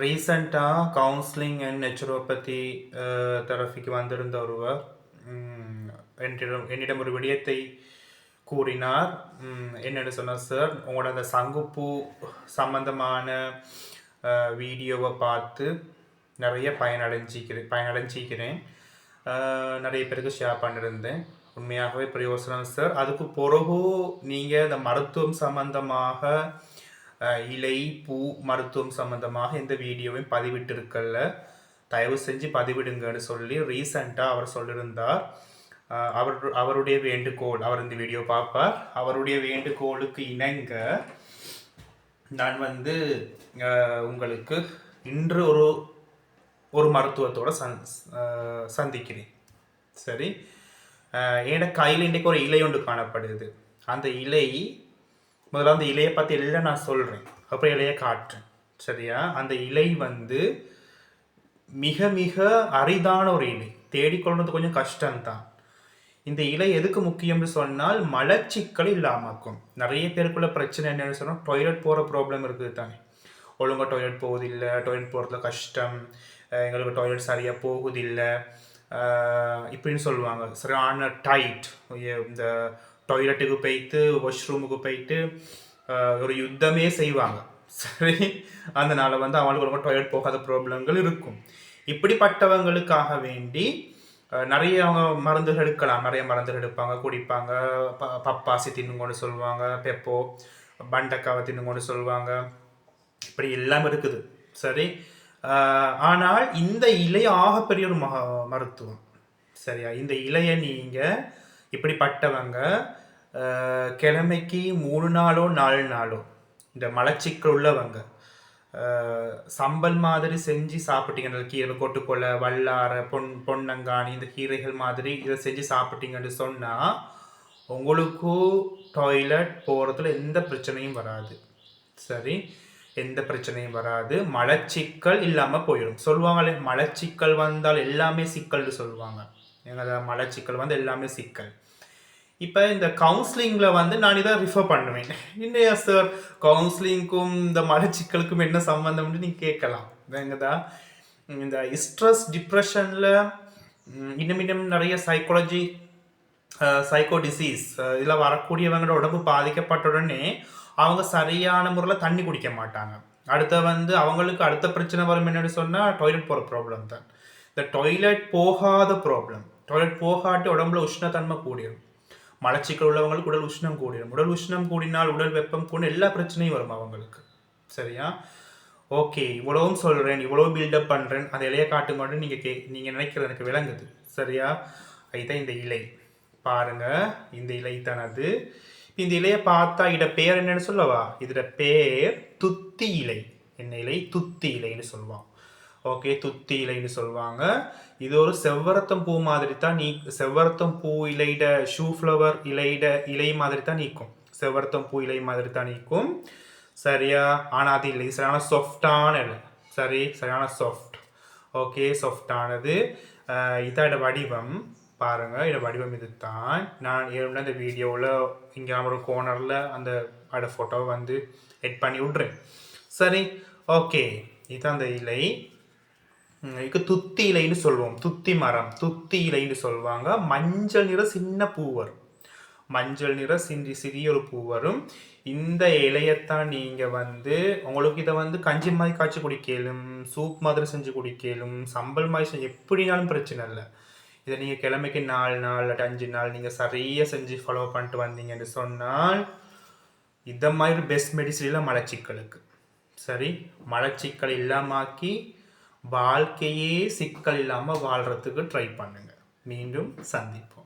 ரீசண்டாக counselling and naturopathy தெரபிக்கு வந்திருந்த ஒருவர் என்னிடம் ஒரு விடயத்தை கூறினார். என்னென்னு சொன்னார், சார் உங்களோட அந்த சங்குப்பூ சம்பந்தமான வீடியோவை பார்த்து நிறைய பயனடைஞ்சிக்கிறேன். நிறைய பேருக்கு ஷேர் பண்ணியிருந்தேன். உண்மையாகவே பிரயோசனம் சார். அதுக்கு பிறகு நீங்கள் இந்த மருத்துவம் சம்பந்தமாக இலை பூ மருத்துவம் சம்பந்தமாக இந்த வீடியோவையும் பதிவிட்டிருக்கல, தயவு செஞ்சு பதிவிடுங்கன்னு சொல்லி ரீசண்டாக அவர் சொல்லியிருந்தார். அவருடைய வேண்டுகோள், அவர் இந்த வீடியோ பார்ப்பார், அவருடைய வேண்டுகோளுக்கு இணங்க நான் உங்களுக்கு இன்று ஒரு மருத்துவத்தோட சந்திக்கிறேன். சரி, என்னோட கையில் இன்றைக்கு ஒரு இலை ஒன்று காணப்படுது. அந்த இலை முதல்ல அந்த இலையை பற்றி எல்லாம் நான் சொல்கிறேன், அப்புறம் இலையை காட்டுறேன். சரியா? அந்த இலை மிக மிக அரிதான ஒரு இலை, தேடிக்கொள்வது கொஞ்சம் கஷ்டம்தான். இந்த இலை எதுக்கு முக்கியம்னு சொன்னால் மலச்சிக்கல் இல்லாமக்கும். நிறைய பேருக்குள்ள பிரச்சனை என்னன்னு சொன்னால் டாய்லெட் போகிற ப்ராப்ளம் இருக்குது தானே. ஒழுங்காக டாய்லெட் போகுதில்லை, டாய்லெட் போகிறதுல கஷ்டம், எங்களுக்கு டாய்லெட் சரியாக போகுதில்லை இப்படின்னு சொல்லுவாங்க. சரியான டைட், இந்த டாய்லெட்டுக்கு போயிட்டு வாஷ்ரூமுக்கு போயிட்டு ஒரு யுத்தமே செய்வாங்க. சரி, அதனால் அவங்களுக்கு ரொம்ப டாய்லெட் போகாத ப்ராப்ளங்கள் இருக்கும். இப்படிப்பட்டவங்களுக்காக வேண்டி நிறைய அவங்க மருந்துகள் எடுக்கலாம். நிறைய மருந்துகள் எடுப்பாங்க, குடிப்பாங்க. பப்பாசி தின்னுங்கன்னு சொல்லுவாங்க, பெப்போ பண்டக்காவை தின்னுங்கன்னு சொல்லுவாங்க, இப்படி எல்லாம் இருக்குது. சரி, ஆனால் இந்த இலை ஆகப்பெரிய ஒரு மருத்துவம். சரியா? இந்த இலையை நீங்கள் இப்படிப்பட்டவங்க கிழமைக்கு 3 நாளோ 4 நாளோ இந்த மலச்சிக்கல் உள்ளவங்க சம்பல் மாதிரி செஞ்சு சாப்பிட்டீங்க, கீரை கொட்டுக்கொலை, வல்லார, பொன்னங்கானி, இந்த கீரைகள் மாதிரி இதை செஞ்சு சாப்பிட்டீங்கன்னு சொன்னால் உங்களுக்கு டாய்லெட் போகிறதுல எந்த பிரச்சனையும் வராது. சரி, எந்த பிரச்சனையும் வராது. மலச்சிக்கல் இல்லாமல் போயிடும். சொல்லுவாங்களே, மலச்சிக்கல் வந்தால் எல்லாமே சிக்கல்னு சொல்லுவாங்க. எங்கள் மலச்சிக்கல் எல்லாமே சிக்கல். இப்போ இந்த கவுன்சிலிங்கில் நான் இதை ரிஃபர் பண்ணுவேன். இல்லையா சார், கவுன்சிலிங்க்கும் இந்த மலச்சிக்கலுக்கும் என்ன சம்மந்தம்னு நீங்கள் கேட்கலாம். எங்கதான் இந்த ஸ்ட்ரெஸ் டிப்ரெஷனில் இன்னும் நிறைய சைக்கோ டிசீஸ் இதில் வரக்கூடியவங்களோட உடம்பு பாதிக்கப்பட்ட உடனே அவங்க சரியான முறையில் தண்ணி குடிக்க மாட்டாங்க. அடுத்த அவங்களுக்கு அடுத்த பிரச்சனை வரும் என்னன்னு சொன்னால் டாய்லெட் போகிற ப்ராப்ளம் தான். இந்த டாய்லெட் போகாத ப்ராப்ளம், டாய்லெட் போகாட்டி உடம்புல உஷ்ணத்தன்மை கூடிடும். மலச்சிக்கல் உள்ளவங்களுக்கு உடல் உஷ்ணம் கூடிடும். உடல் உஷ்ணம் கூடினால் உடல் வெப்பம் கூட எல்லா பிரச்சனையும் வரும் அவங்களுக்கு. சரியா? ஓகே, இவ்வளவும் சொல்கிறேன், இவ்வளோ பில்டப் பண்ணுறேன், அந்த இலையை காட்டும் மட்டும் நீங்கள் நினைக்கிறது எனக்கு விளங்குது. சரியா? இதுதான் இந்த இலை. பாருங்க, இந்த இலை தானது. இந்த இலையை பார்த்தா இட பேர் என்னன்னு சொல்லவா? இதோட பேர் துத்தி இலை. என்ன இலை? துத்தி இலைன்னு சொல்லுவாங்க. ஓகே, துத்தி இலைன்னு சொல்லுவாங்க. இது ஒரு செவ்வரத்தம் பூ மாதிரி தான் செவ்வரத்தம் பூ இலையிட ஷூ ஃப்ளவர் இலை மாதிரி தான் நீக்கும். செவ்வரத்தம் பூ இலை மாதிரி தான் நீக்கும். சரியா? ஆனால் அது இல்லை, சரியான சாஃப்டான இலை. சரியான சாஃப்ட். ஓகே, சாஃப்டானது. இதோட வடிவம் பாருங்க, இதோட வடிவம் இது தான். நான் ஏற்கனவே இந்த வீடியோவில் இங்கே ஒரு கோர்னரில் அந்த ஃபோட்டோவை எட் பண்ணி விட்றேன். சரி, ஓகே, இதுதான் அந்த இலை. இதுக்கு துத்தி இலைன்னு சொல்லுவோம். துத்தி மரம், துத்தி இலைன்னு சொல்லுவாங்க. மஞ்சள் நிற சின்ன பூ வரும். மஞ்சள் நிற சிறிய ஒரு பூ வரும். இந்த இலையத்தான் நீங்கள் உங்களுக்கு இதை கஞ்சி மாதிரி காய்ச்சி குடிக்கலும், சூப் மாதிரி செஞ்சு குடிக்கலும், சம்பல் மாதிரி செஞ்சு எப்படினாலும் பிரச்சனை இல்லை. இதை நீங்கள் கிழமைக்கு 4 நாள் 5 நாள் நீங்கள் சரியாக செஞ்சு ஃபாலோ பண்ணிட்டு வந்தீங்கன்னு சொன்னால் இந்த மாதிரி பெஸ்ட் மெடிசன் மலச்சிக்கலுக்கு. சரி, மலச்சிக்கல் இல்லாமாக்கி வாழ்க்கையே சிக்கல் இல்லாமல் வாழ்கிறதுக்கு ட்ரை பண்ணுங்கள். மீண்டும் சந்திப்போம்.